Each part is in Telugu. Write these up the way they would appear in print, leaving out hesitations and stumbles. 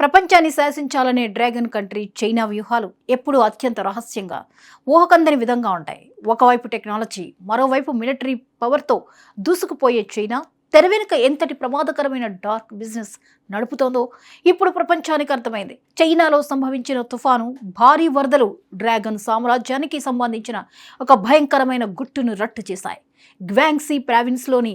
ప్రపంచాన్ని శాసించాలనే డ్రాగన్ కంట్రీ చైనా వ్యూహాలు ఎప్పుడూ అత్యంత రహస్యంగా ఊహకందని విధంగా ఉంటాయి. ఒకవైపు టెక్నాలజీ, మరోవైపు మిలిటరీ పవర్తో దూసుకుపోయే చైనా తెర వెనుక ఎంతటి ప్రమాదకరమైన డార్క్ బిజినెస్ నడుపుతోందో ఇప్పుడు ప్రపంచానికి అర్థమైంది. చైనాలో సంభవించిన తుఫాను, భారీ వరదలు డ్రాగన్ సామ్రాజ్యానికి సంబంధించిన ఒక భయంకరమైన గుట్టును రట్టు చేశాయి. గ్వాంగ్సీ ప్రావిన్స్లోని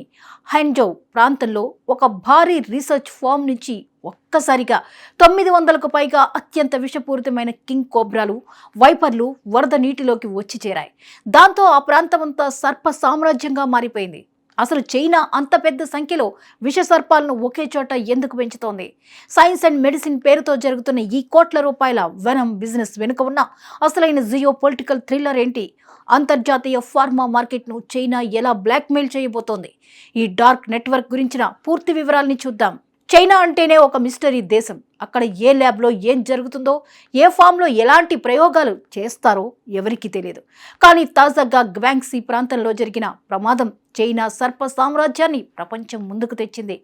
హెన్జౌ ప్రాంతంలో ఒక భారీ రీసెర్చ్ ఫామ్ నుంచి ఒక్కసారిగా 900కు పైగా అత్యంత విషపూరితమైన కింగ్ కోబ్రాలు, వైపర్లు వరద నీటిలోకి వచ్చి చేరాయి. దాంతో ఆ ప్రాంతమంతా సర్ప సామ్రాజ్యంగా మారిపోయింది. అసలు చైనా అంత పెద్ద సంఖ్యలో విష సర్పాలను ఒకే చోట ఎందుకు పెంచుతోంది? సైన్స్ అండ్ మెడిసిన్ పేరుతో జరుగుతున్న ఈ కోట్ల రూపాయల వెనం బిజినెస్ వెనుక ఉన్న అసలైన జియో పొలిటికల్ థ్రిల్లర్ ఏంటి? అంతర్జాతీయ ఫార్మా మార్కెట్ను చైనా ఎలా బ్లాక్మెయిల్ చేయబోతోంది? ఈ డార్క్ నెట్వర్క్ గురించిన పూర్తి వివరాల్ని చూద్దాం. చైనా అంటేనే ఒక మిస్టరీ దేశం. అక్కడ ఏ ల్యాబ్లో ఏం జరుగుతుందో, ఏ ఫామ్లో ఎలాంటి ప్రయోగాలు చేస్తారో ఎవరికీ తెలియదు. కానీ తాజాగా గ్వాంగ్సీ ప్రాంతంలో జరిగిన ప్రమాదం చైనా సర్ప సామ్రాజ్యాన్ని ప్రపంచం ముందుకు తెచ్చింది.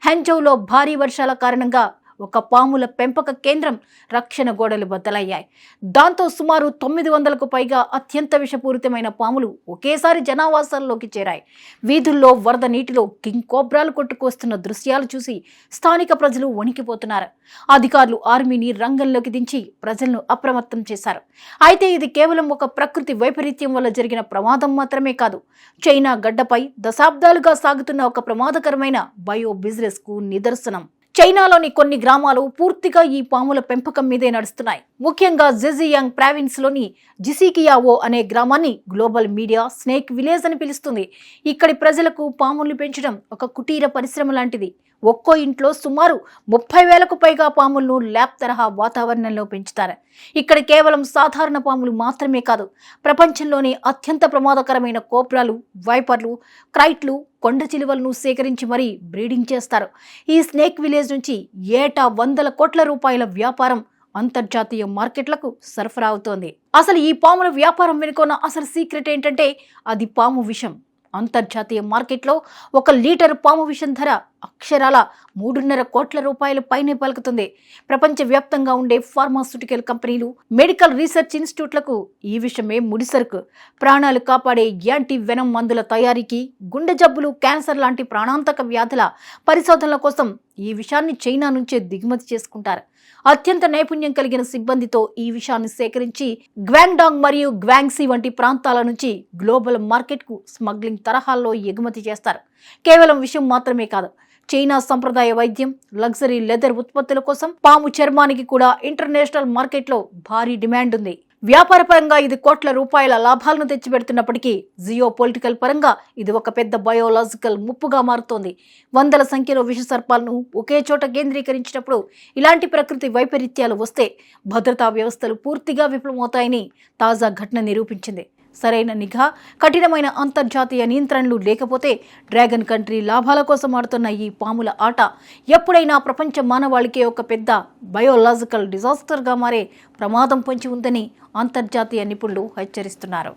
హెన్జౌలో భారీ వర్షాల కారణంగా ఒక పాముల పెంపక కేంద్రం రక్షణ గోడలు బద్దలయ్యాయి. దాంతో సుమారు 900కు పైగా అత్యంత విషపూరితమైన పాములు ఒకేసారి జనావాసాల్లోకి చేరాయి. వీధుల్లో వరద నీటిలో కింగ్ కోబ్రాలు కొట్టుకొస్తున్న దృశ్యాలు చూసి స్థానిక ప్రజలు వణికిపోతున్నారు. అధికారులు ఆర్మీని రంగంలోకి దించి ప్రజలను అప్రమత్తం చేశారు. అయితే ఇది కేవలం ఒక ప్రకృతి వైపరీత్యం వల్ల జరిగిన ప్రమాదం మాత్రమే కాదు. చైనా గడ్డపై దశాబ్దాలుగా సాగుతున్న ఒక ప్రమాదకరమైన బయో బిజినెస్ కు నిదర్శనం. చైనాలోని కొన్ని గ్రామాలు పూర్తిగా ఈ పాముల పెంపకం మీదే నడుస్తున్నాయి. ముఖ్యంగా జెజియాంగ్ ప్రావిన్స్ లోని జిసికియావో అనే గ్రామాన్ని గ్లోబల్ మీడియా స్నేక్ విలేజ్ అని పిలుస్తుంది. ఇక్కడి ప్రజలకు పాముల్ని పెంచడం ఒక కుటీర పరిశ్రమ లాంటిది. ఒక్కో ఇంట్లో సుమారు 30,000కు పైగా పాములను ల్యాబ్ తరహా వాతావరణంలో పెంచుతారు. ఇక్కడ కేవలం సాధారణ పాములు మాత్రమే కాదు, ప్రపంచంలోనే అత్యంత ప్రమాదకరమైన కోబ్రాలు, వైపర్లు, క్రైట్లు, కొండ చిలువలను సేకరించి మరీ బ్రీడింగ్ చేస్తారు. ఈ స్నేక్ విలేజ్ నుంచి ఏటా 100 కోట్ల రూపాయల వ్యాపారం అంతర్జాతీయ మార్కెట్లకు సరఫరా అవుతోంది. అసలు ఈ పాముల వ్యాపారం వెనుకున్న అసలు సీక్రెట్ ఏంటంటే అది పాము విషం. అంతర్జాతీయ మార్కెట్లో 1 లీటర్ పాము విషం ధర అక్షరాల 3.5 కోట్ల రూపాయల పైనే పలుకుతుంది. ప్రపంచవ్యాప్తంగా ఉండే ఫార్మాస్యూటికల్ కంపెనీలు, మెడికల్ రీసెర్చ్ ఇన్స్టిట్యూట్లకు ఈ విషయమే ముడిసరుకు. ప్రాణాలు కాపాడే యాంటీ వెనం మందుల తయారీకి, గుండె జబ్బులు, క్యాన్సర్ లాంటి ప్రాణాంతక వ్యాధుల పరిశోధనల కోసం ఈ విషయాన్ని చైనా నుంచే దిగుమతి చేసుకుంటారు. అత్యంత నైపుణ్యం కలిగిన సిబ్బందితో ఈ విషయాన్ని సేకరించి గ్వాంగ్డాంగ్ మరియు గ్వాంగ్సీ వంటి ప్రాంతాల నుంచి గ్లోబల్ మార్కెట్కు స్మగ్లింగ్ తరహాల్లో ఎగుమతి చేస్తారు. కేవలం విషయం మాత్రమే కాదు, చైనా సంప్రదాయ వైద్యం, లగ్జరీ లెదర్ ఉత్పత్తుల కోసం పాము చర్మానికి కూడా ఇంటర్నేషనల్ మార్కెట్లో భారీ డిమాండ్ ఉంది. వ్యాపారపరంగా ఇది కోట్ల రూపాయల లాభాలను తెచ్చిపెడుతున్నప్పటికీ జియో పొలిటికల్ పరంగా ఇది ఒక పెద్ద బయోలాజికల్ ముప్పుగా మారుతోంది. 100ల సంఖ్యలో విష సర్పాలను ఒకే చోట కేంద్రీకరించినప్పుడు ఇలాంటి ప్రకృతి వైపరీత్యాలు వస్తే భద్రతా వ్యవస్థలు పూర్తిగా విఫలమవుతాయని తాజా ఘటన నిరూపించింది. సరైన నిఘా, కఠినమైన అంతర్జాతీయ నియంత్రణలు లేకపోతే డ్రాగన్ కంట్రీ లాభాల కోసం ఆడుతున్న ఈ పాముల ఆట ఎప్పుడైనా ప్రపంచ మానవాళికే ఒక పెద్ద బయోలాజికల్ డిజాస్టర్గా మారే ప్రమాదం పొంచి ఉందని అంతర్జాతీయ నిపుణులు హెచ్చరిస్తున్నారు.